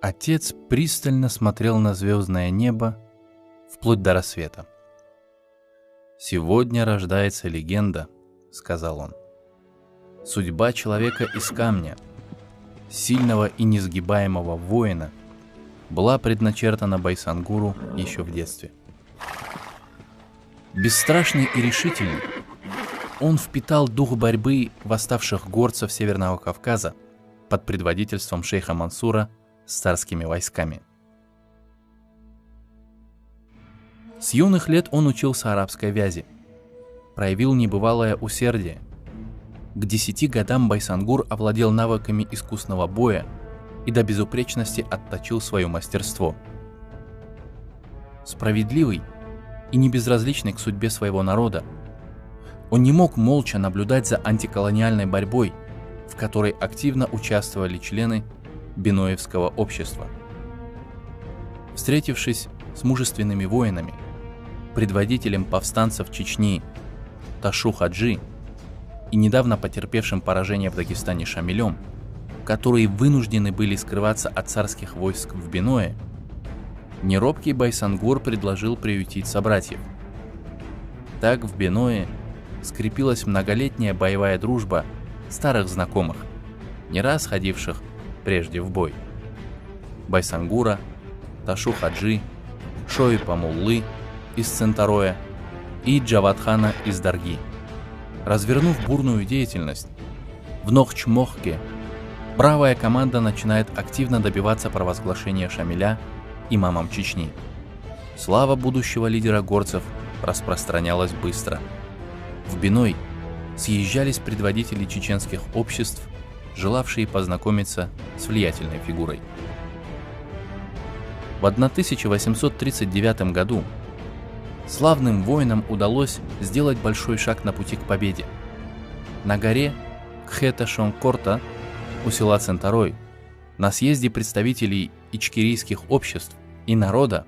Отец пристально смотрел на звездное небо вплоть до рассвета. «Сегодня рождается легенда», — сказал он. «Судьба человека из камня, сильного и несгибаемого воина, была предначертана Байсангуру еще в детстве. Бесстрашный и решительный, он впитал дух борьбы восставших горцев Северного Кавказа под предводительством шейха Мансура с царскими войсками. С юных лет он учился арабской вязи, проявил небывалое усердие. К 10 годам Байсангур овладел навыками искусного боя и до безупречности отточил свое мастерство. Справедливый и не безразличный к судьбе своего народа, он не мог молча наблюдать за антиколониальной борьбой, в которой активно участвовали члены Биноевского общества. Встретившись с мужественными воинами, предводителем повстанцев Чечни Ташу Хаджи и недавно потерпевшим поражение в Дагестане Шамилем, которые вынуждены были скрываться от царских войск в Биное, неробкий Байсангур предложил приютить собратьев. Так в Биное скрепилась многолетняя боевая дружба старых знакомых, не раз ходивших прежде в бой. Байсангура, Ташу Хаджи, Шоипа Муллы из Центароя и Джавадхана из Дарги. Развернув бурную деятельность, в Нохчмохке бравая команда начинает активно добиваться провозглашения Шамиля имамом Чечни. Слава будущего лидера горцев распространялась быстро. В Биной съезжались предводители чеченских обществ, желавшие познакомиться с влиятельной фигурой. В 1839 году славным воинам удалось сделать большой шаг на пути к победе. На горе Кхета-Шонкорта у села Центарой, на съезде представителей ичкерийских обществ и народа,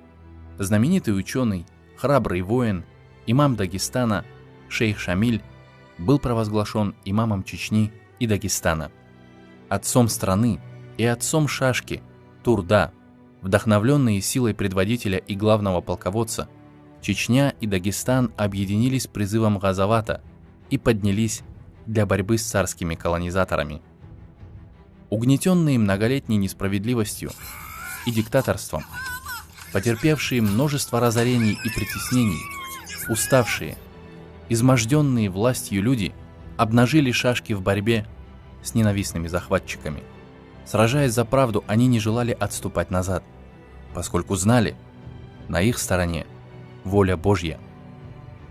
знаменитый ученый, храбрый воин, имам Дагестана шейх Шамиль был провозглашен имамом Чечни и Дагестана, отцом страны и отцом шашки Турда. Вдохновленные силой предводителя и главного полководца, Чечня и Дагестан объединились призывом Газавата и поднялись для борьбы с царскими колонизаторами. Угнетенные многолетней несправедливостью и диктаторством, потерпевшие множество разорений и притеснений, уставшие, изможденные властью люди обнажили шашки в борьбе с ненавистными захватчиками. Сражаясь за правду, они не желали отступать назад, поскольку знали, на их стороне воля Божья.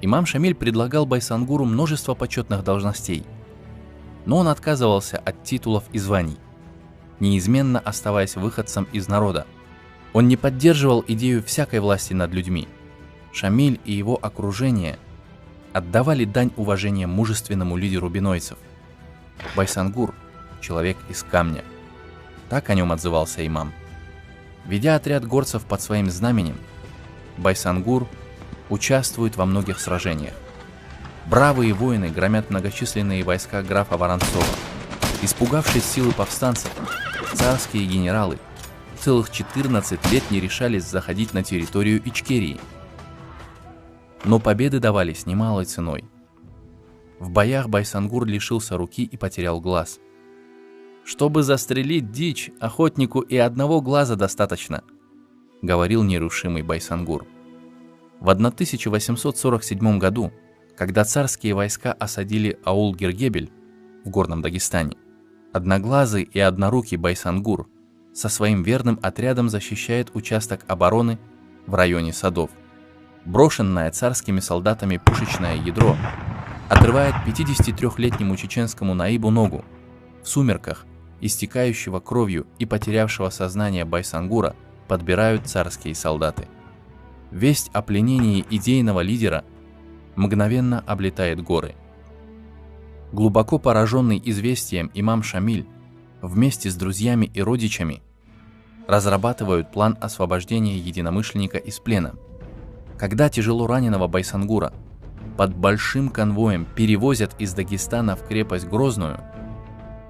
Имам Шамиль предлагал Байсангуру множество почетных должностей, но он отказывался от титулов и званий, неизменно оставаясь выходцем из народа. Он не поддерживал идею всякой власти над людьми. Шамиль и его окружение отдавали дань уважения мужественному лидеру бинойцев. Байсангур – человек из камня. Так о нем отзывался имам. Ведя отряд горцев под своим знаменем, Байсангур участвует во многих сражениях. Бравые воины громят многочисленные войска графа Воронцова. Испугавшись силы повстанцев, царские генералы целых 14 лет не решались заходить на территорию Ичкерии. Но победы давались немалой ценой. В боях Байсангур лишился руки и потерял глаз. «Чтобы застрелить дичь, охотнику и одного глаза достаточно», — говорил нерушимый Байсангур. В 1847 году, когда царские войска осадили аул Гергебель в Горном Дагестане, одноглазый и однорукий Байсангур со своим верным отрядом защищает участок обороны в районе садов. Брошенное царскими солдатами пушечное ядро отрывает 53-летнему чеченскому наибу ногу. В сумерках истекающего кровью и потерявшего сознание Байсангура подбирают царские солдаты. Весть о пленении идейного лидера мгновенно облетает горы. Глубоко пораженный известием имам Шамиль вместе с друзьями и родичами разрабатывают план освобождения единомышленника из плена. Когда тяжело раненого Байсангура под большим конвоем перевозят из Дагестана в крепость Грозную,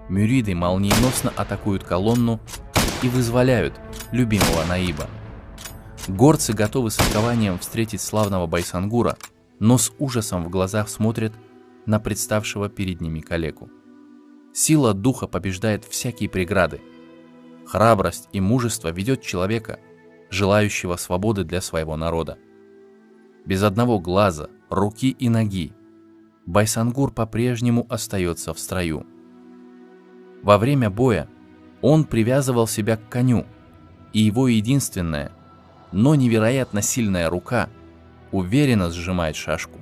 Мюриды молниеносно атакуют колонну и вызволяют любимого Наиба. Горцы готовы с ликованием встретить славного Байсангура, но с ужасом в глазах смотрят на представшего перед ними калеку. Сила духа побеждает всякие преграды. Храбрость и мужество ведет человека, желающего свободы для своего народа. Без одного глаза, руки и ноги Байсангур по-прежнему остается в строю. Во время боя он привязывал себя к коню, и его единственная, но невероятно сильная рука уверенно сжимает шашку.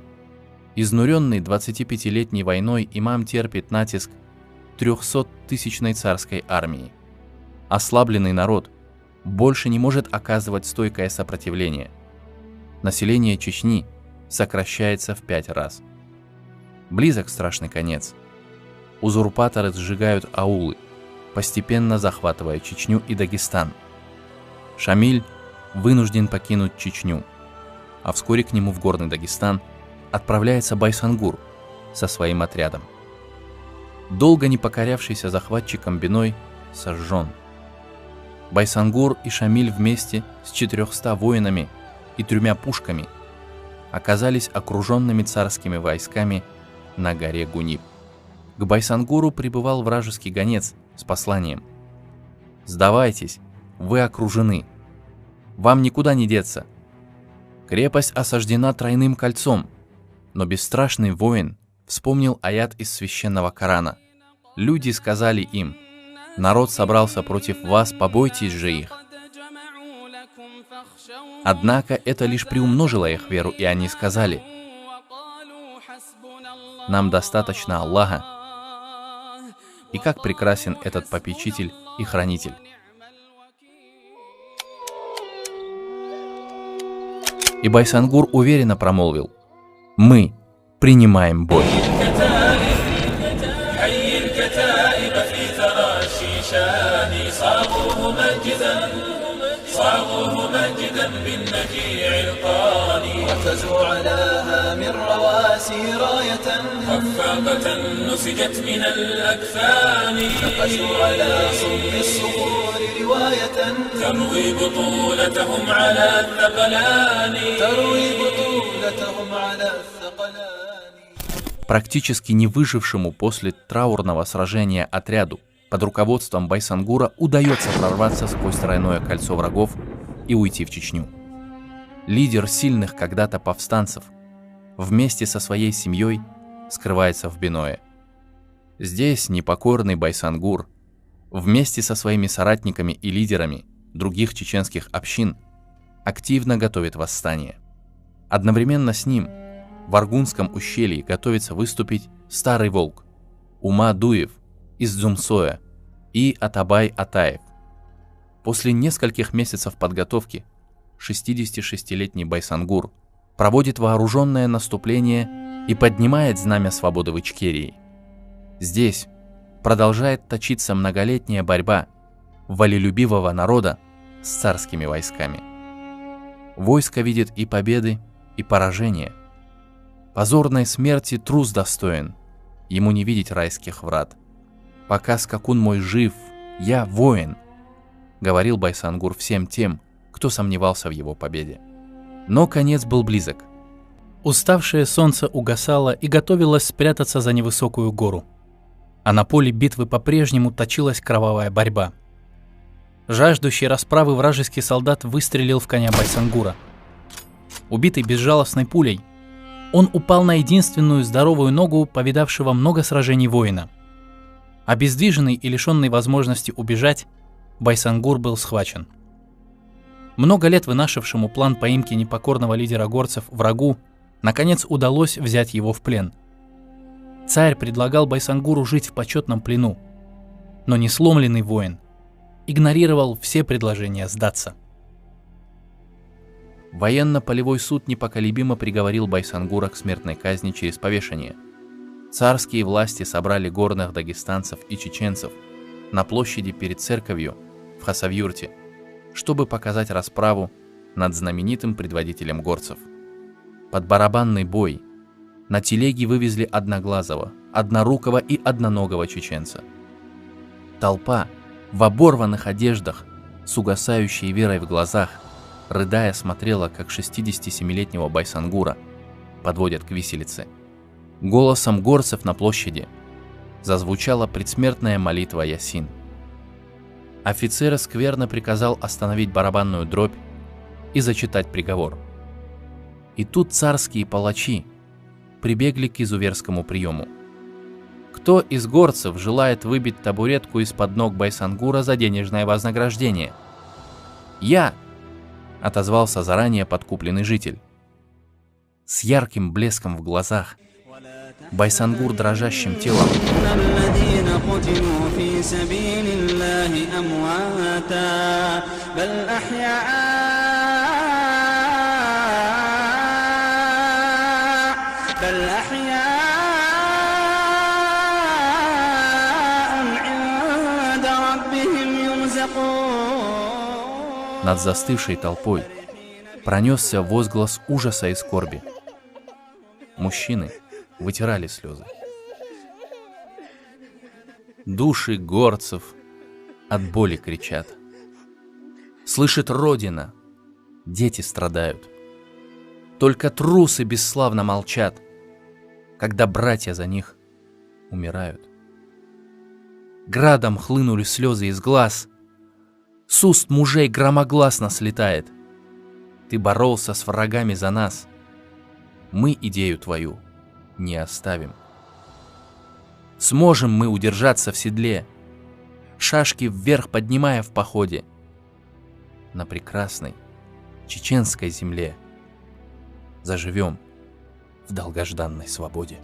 Изнуренный 25-летней войной имам терпит натиск 300-тысячной царской армии. Ослабленный народ больше не может оказывать стойкое сопротивление. Население Чечни сокращается в 5 раз. Близок страшный конец. Узурпаторы сжигают аулы, постепенно захватывая Чечню и Дагестан. Шамиль вынужден покинуть Чечню, а вскоре к нему в Горный Дагестан отправляется Байсангур со своим отрядом. Долго не покорявшийся захватчиком Биной сожжен. Байсангур и Шамиль вместе с 400 воинами и 3 пушками оказались окруженными царскими войсками на горе Гуниб. К Байсангуру прибывал вражеский гонец с посланием: «Сдавайтесь, вы окружены. Вам никуда не деться. Крепость осаждена тройным кольцом». Но бесстрашный воин вспомнил аят из священного Корана. Люди сказали им: «Народ собрался против вас, побойтесь же их». Однако это лишь приумножило их веру, и они сказали: «Нам достаточно Аллаха». И как прекрасен этот попечитель и хранитель. И Байсангур уверенно промолвил: «Мы принимаем бой». ركزوا علىها من رواسي راية خفاقة نسجت من الأكفان نقشوا على صلب الصخور رواية تروي بطولتهم على الثقلان Практически не выжившему после траурного сражения отряду под руководством Байсангура удается прорваться сквозь тройное кольцо врагов и уйти в Чечню. Лидер сильных когда-то повстанцев вместе со своей семьей скрывается в Биное. Здесь непокорный Байсангур вместе со своими соратниками и лидерами других чеченских общин активно готовит восстание. Одновременно с ним в Аргунском ущелье готовится выступить Старый Волк, Ума-Дуев из Дзумсоя и Атабай Атаев. После нескольких месяцев подготовки 66-летний Байсангур проводит вооруженное наступление и поднимает знамя свободы в Ичкерии. Здесь продолжает точиться многолетняя борьба волелюбивого народа с царскими войсками. Войско видит и победы, и поражения. Позорной смерти трус достоин, ему не видеть райских врат. «Пока скакун мой жив, я воин», — говорил Байсангур всем тем, кто сомневался в его победе. Но конец был близок. Уставшее солнце угасало и готовилось спрятаться за невысокую гору. А на поле битвы по-прежнему точилась кровавая борьба. Жаждущий расправы вражеский солдат выстрелил в коня Байсангура. Убитый безжалостной пулей, он упал на единственную здоровую ногу повидавшего много сражений воина. Обездвиженный и лишенный возможности убежать, Байсангур был схвачен. Много лет вынашившему план поимки непокорного лидера горцев врагу наконец удалось взять его в плен. Царь предлагал Байсангуру жить в почетном плену, но несломленный воин игнорировал все предложения сдаться. Военно-полевой суд непоколебимо приговорил Байсангура к смертной казни через повешение. Царские власти собрали горных дагестанцев и чеченцев на площади перед церковью в Хасавюрте, чтобы показать расправу над знаменитым предводителем горцев. Под барабанный бой на телеге вывезли одноглазого, однорукого и одноногого чеченца. Толпа в оборванных одеждах, с угасающей верой в глазах, рыдая смотрела, как 67-летнего Байсангура подводят к виселице. Голосом горцев на площади зазвучала предсмертная молитва Ясин. Офицер скверно приказал остановить барабанную дробь и зачитать приговор. И тут царские палачи прибегли к изуверскому приему. Кто из горцев желает выбить табуретку из-под ног Байсангура за денежное вознаграждение? «Я!» — отозвался заранее подкупленный житель. С ярким блеском в глазах Байсангур дрожащим телом над застывшей толпой пронесся возглас ужаса и скорби. Мужчины вытирали слезы. Души горцев от боли кричат. Слышит Родина, дети страдают. Только трусы бесславно молчат, когда братья за них умирают. Градом хлынули слезы из глаз, с уст мужей громогласно слетает. Ты боролся с врагами за нас, мы идею твою не оставим. Сможем мы удержаться в седле, шашки вверх поднимая в походе. На прекрасной чеченской земле заживем в долгожданной свободе.